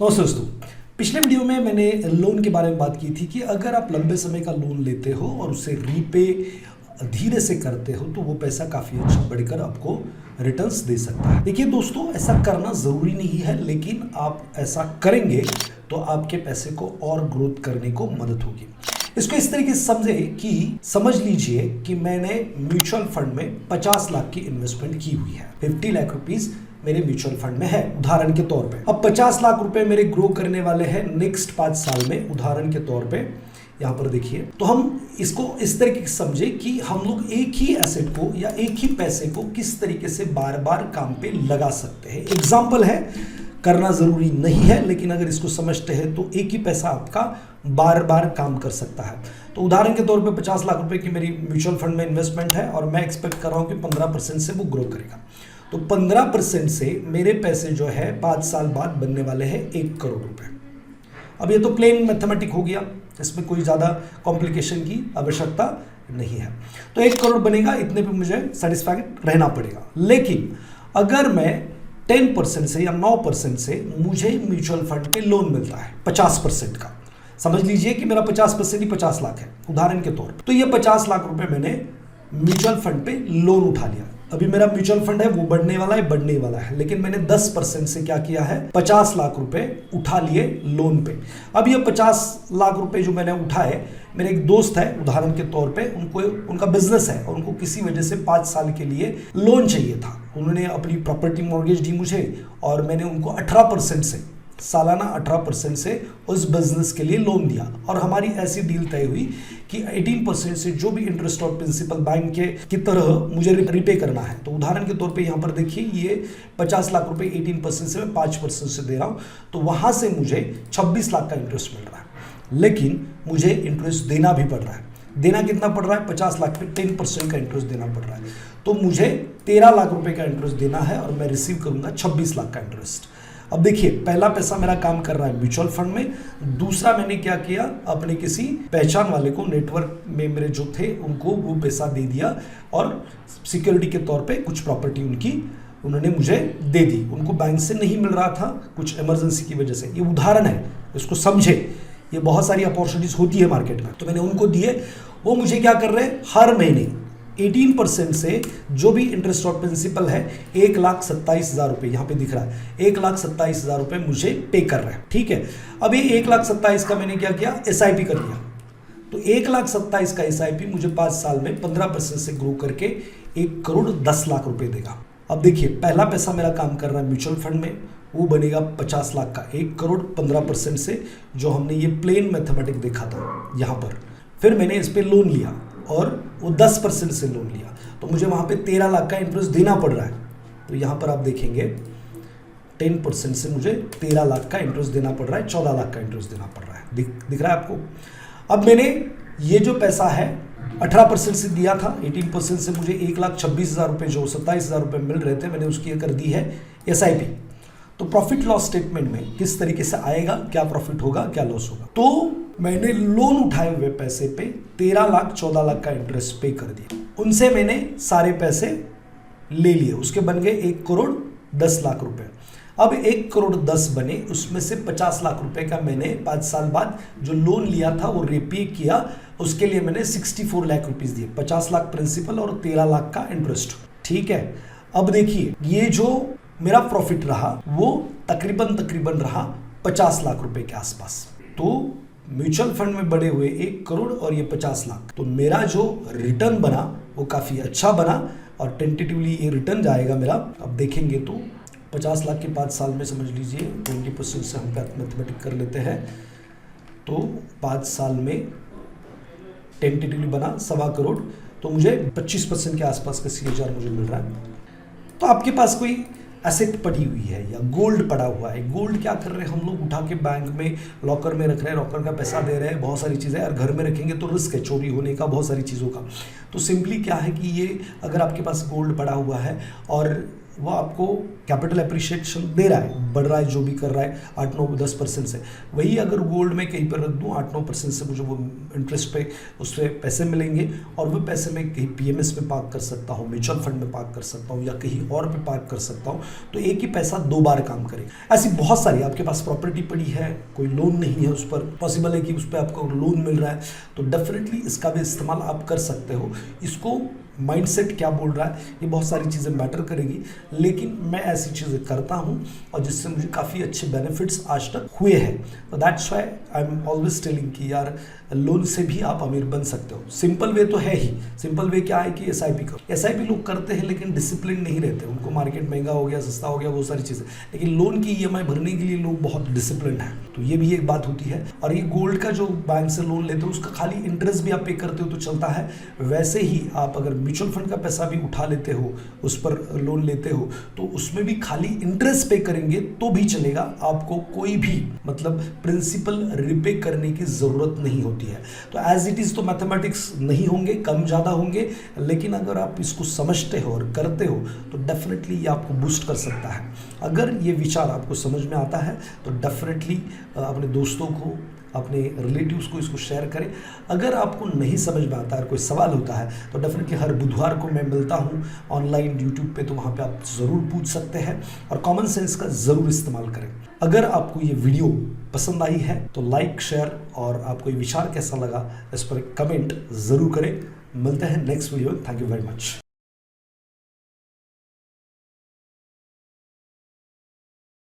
नमस्ते दोस्तों, पिछले वीडियो में मैंने लोन के बारे में बात की थी कि अगर आप लंबे समय का लोन लेते हो और उसे रीपे धीरे से करते हो तो वो पैसा काफ़ी अच्छा बढ़कर आपको रिटर्न्स दे सकता है। देखिए दोस्तों, ऐसा करना ज़रूरी नहीं है, लेकिन आप ऐसा करेंगे तो आपके पैसे को और ग्रोथ करने को मदद होगी। इसको इस तरीके से समझे कि समझ लीजिए कि मैंने म्यूचुअल फंड में 50 लाख की इन्वेस्टमेंट की हुई है। 50 लाख रुपीस मेरे म्यूचुअल फंड में है उदाहरण के तौर पे। अब 50 लाख रुपए मेरे ग्रो करने वाले हैं नेक्स्ट 5 साल में उदाहरण के तौर पे। यहाँ पर देखिए, तो हम इसको इस तरीके से समझे कि हम लोग एक ही एसेट को या एक ही पैसे को किस तरीके से बार बार काम पे लगा सकते हैं। एग्जाम्पल है, करना जरूरी नहीं है, लेकिन अगर इसको समझते हैं तो एक ही पैसा आपका बार बार काम कर सकता है। तो उदाहरण के तौर पे 50 लाख रुपए की मेरी म्यूचुअल फंड में इन्वेस्टमेंट है और मैं एक्सपेक्ट कर रहा हूँ कि 15% से वो ग्रो करेगा। तो 15% से मेरे पैसे जो है 5 साल बाद बनने वाले हैं 1 करोड़ रुपए। अब ये तो प्लेन मैथमेटिक हो गया, इसमें कोई ज़्यादा कॉम्प्लिकेशन की आवश्यकता नहीं है। तो 1 करोड़ बनेगा, इतने पे मुझे सेटिस्फाइड रहना पड़ेगा। लेकिन अगर मैं 10% से या 9% से मुझे म्यूचुअल फंड पे लोन मिलता है 50% का, समझ लीजिए कि मेरा 50% ही 50 लाख है उदाहरण के तौर पे, तो ये 50 लाख रुपए मैंने म्यूचुअल फंड पे लोन उठा लिया। अभी मेरा म्यूचुअल फंड है वो बढ़ने वाला है, लेकिन मैंने 10% से क्या किया है, 50 लाख रुपए उठा लिए लोन पे। अब ये 50 लाख रुपए जो मैंने उठाए, मेरे एक दोस्त है उदाहरण के तौर पे, उनका बिजनेस है और उनको किसी वजह से 5 साल के लिए लोन चाहिए था। उन्होंने अपनी प्रॉपर्टी मॉर्गेज दी मुझे और मैंने उनको 18% से, सालाना 18% से उस बिजनेस के लिए लोन दिया। और हमारी ऐसी डील तय हुई कि 18% से जो भी इंटरेस्ट और प्रिंसिपल बैंक के की तरह मुझे रिपे करना है। तो उदाहरण के तौर पे यहाँ पर देखिए, ये 50 लाख रुपए 18% से मैं 5% से दे रहा हूँ, तो वहाँ से मुझे 26 लाख का इंटरेस्ट मिल रहा है। लेकिन मुझे इंटरेस्ट देना भी पड़ रहा है। देना कितना पड़ रहा है, 50 लाख पे 10% का इंटरेस्ट देना पड़ रहा है। तो मुझे 13 लाख रुपए का इंटरेस्ट देना है और मैं रिसीव करूंगा 26 लाख का इंटरेस्ट। अब देखिए, पहला पैसा मेरा काम कर रहा है म्यूचुअल फंड में, दूसरा मैंने क्या किया, अपने किसी पहचान वाले को, नेटवर्क में मेरे जो थे उनको वो पैसा दे दिया और सिक्योरिटी के तौर पे कुछ प्रॉपर्टी उन्होंने मुझे दे दी। उनको बैंक से नहीं मिल रहा था कुछ इमरजेंसी की वजह से। ये उदाहरण है, इसको समझे, ये बहुत सारी अपॉर्चुनिटीज होती है मार्केट में। तो मैंने उनको दिए, वो मुझे क्या कर रहे हैं, हर महीने 18% से जो भी इंटरेस्ट और प्रिंसिपल है 1,27,000 रुपये, यहाँ पे दिख रहा है 1,27,000 रुपये मुझे पे कर रहे हैं। ठीक है, अब ये 1,27,000 का मैंने क्या किया, SIP कर दिया। तो 1,27,000 का SIP मुझे 5 साल में 15% से ग्रो करके 1 करोड़ 10 लाख रुपए देगा। अब देखिए, पहला पैसा मेरा काम कर रहा है म्यूचुअल फंड में, वो बनेगा 50 लाख का 1 करोड़ 15% से, जो हमने ये प्लेन मैथमेटिक देखा था यहाँ पर। फिर मैंने इस पर लोन लिया और वो 10% से लोन लिया, तो मुझे वहाँ पे 13 लाख का इंटरेस्ट देना पड़ रहा है। तो यहाँ पर आप देखेंगे 10% से मुझे 13 लाख का इंटरेस्ट देना पड़ रहा है, 14 लाख का इंटरेस्ट देना पड़ रहा है। दिख रहा है आपको। अब मैंने ये जो पैसा है 18% से दिया था, 18% से मुझे 1,26,000 रुपये, जो 27,000 रुपये मिल रहे थे, मैंने उसकी कर दी है SIP। तो प्रॉफिट लॉस स्टेटमेंट में किस तरीके से आएगा, क्या प्रॉफिट होगा क्या लॉस होगा। तो मैंने लोन उठाए हुए पैसे पे 13 लाख 14 लाख का इंटरेस्ट पे कर दिया, उनसे मैंने सारे पैसे ले लिए, उसके बन गए 1 करोड़ 10 लाख रुपए। अब 1 करोड़ 10 बने, उसमें से 50 लाख रुपए का मैंने 5 साल बाद जो लोन लिया था वो रिपे किया, उसके लिए मैंने 64 लाख रुपीस दिए, 50 लाख प्रिंसिपल और 13 लाख का इंटरेस्ट। ठीक है, अब देखिए, ये जो मेरा प्रॉफिट रहा वो तकरीबन रहा 50 लाख रुपए के आसपास। तो म्यूचुअल फंड में बढ़े हुए 1 करोड़ और ये 50 लाख, तो मेरा जो रिटर्न बना वो काफ़ी अच्छा बना और टेंटेटिवली ये रिटर्न जाएगा मेरा, अब देखेंगे तो 50 लाख के 5 साल में समझ लीजिए 20% से हम मैथमेटिक कर लेते हैं, तो 5 साल में टेंटेटिवली बना 1.25 करोड़, तो मुझे 25% के आसपास का CAGR मुझे मिल रहा है। तो आपके पास कोई एसेट पड़ी हुई है या गोल्ड पड़ा हुआ है, गोल्ड क्या कर रहे हैं हम लोग, उठा के बैंक में लॉकर में रख रहे हैं, लॉकर का पैसा दे रहे हैं, बहुत सारी चीज़ें, और घर में रखेंगे तो रिस्क है चोरी होने का, बहुत सारी चीज़ों का। तो सिंपली क्या है कि ये अगर आपके पास गोल्ड पड़ा हुआ है और वो आपको कैपिटल एप्रिशिएशन दे रहा है, बढ़ रहा है, जो भी कर रहा है 8-9-10% से। वही अगर गोल्ड में कहीं पर रख दूँ 8-9% से मुझे वो इंटरेस्ट पे उस पर पैसे मिलेंगे, और वो पैसे मैं कहीं PMS में पार्क कर सकता हूँ, म्यूचुअल फंड में पार्क कर सकता हूँ, या कहीं और पे पार्क कर सकता हूँ। तो एक ही पैसा 2 बार काम करे। ऐसी बहुत सारी, आपके पास प्रॉपर्टी पड़ी है, कोई लोन नहीं है उस पर, पॉसिबल है कि उस पर आपको लोन मिल रहा है, तो डेफिनेटली इसका भी इस्तेमाल आप कर सकते हो। इसको माइंडसेट क्या बोल रहा है, ये बहुत सारी चीज़ें मैटर करेगी, लेकिन मैं ऐसी चीज़ें करता हूँ और जिससे मुझे काफ़ी अच्छे बेनिफिट्स आज तक हुए हैं। तो that's why I am always telling कि यार लोन से भी आप अमीर बन सकते हो। सिंपल वे तो है ही। सिंपल वे क्या है कि SIP करो। SIP लोग करते हैं लेकिन डिसिप्लिन नहीं रहते, उनको मार्केट महंगा हो गया, सस्ता हो गया, वो सारी चीज़ें। लेकिन लोन की EMI भरने के लिए लोग बहुत डिसिप्लिन है, तो ये भी एक बात होती है। और ये गोल्ड का जो बैंक से लोन लेते हो उसका खाली इंटरेस्ट भी आप पे करते हो तो चलता है। वैसे ही आप अगर म्यूचुअल फंड का पैसा भी उठा लेते हो, उस पर लोन लेते हो, तो उसमें भी खाली इंटरेस्ट पे करेंगे तो भी चलेगा, आपको कोई भी मतलब प्रिंसिपल रिपे करने की जरूरत नहीं होती है। तो एज इट इज तो मैथमेटिक्स नहीं होंगे, कम ज़्यादा होंगे, लेकिन अगर आप इसको समझते हो और करते हो तो डेफिनेटली ये आपको बूस्ट कर सकता है। अगर ये विचार आपको समझ में आता है तो डेफिनेटली अपने दोस्तों को, अपने रिलेटिव्स को इसको शेयर करें। अगर आपको नहीं समझ में आता है, कोई सवाल होता है, तो डेफिनेटली हर बुधवार को मैं मिलता हूँ ऑनलाइन यूट्यूब पे, तो वहाँ पे आप ज़रूर पूछ सकते हैं और कॉमन सेंस का ज़रूर इस्तेमाल करें। अगर आपको ये वीडियो पसंद आई है तो लाइक, शेयर, और आपको ये विचार कैसा लगा इस पर कमेंट ज़रूर करें। मिलते हैं नेक्स्ट वीडियो में। Thank you very much.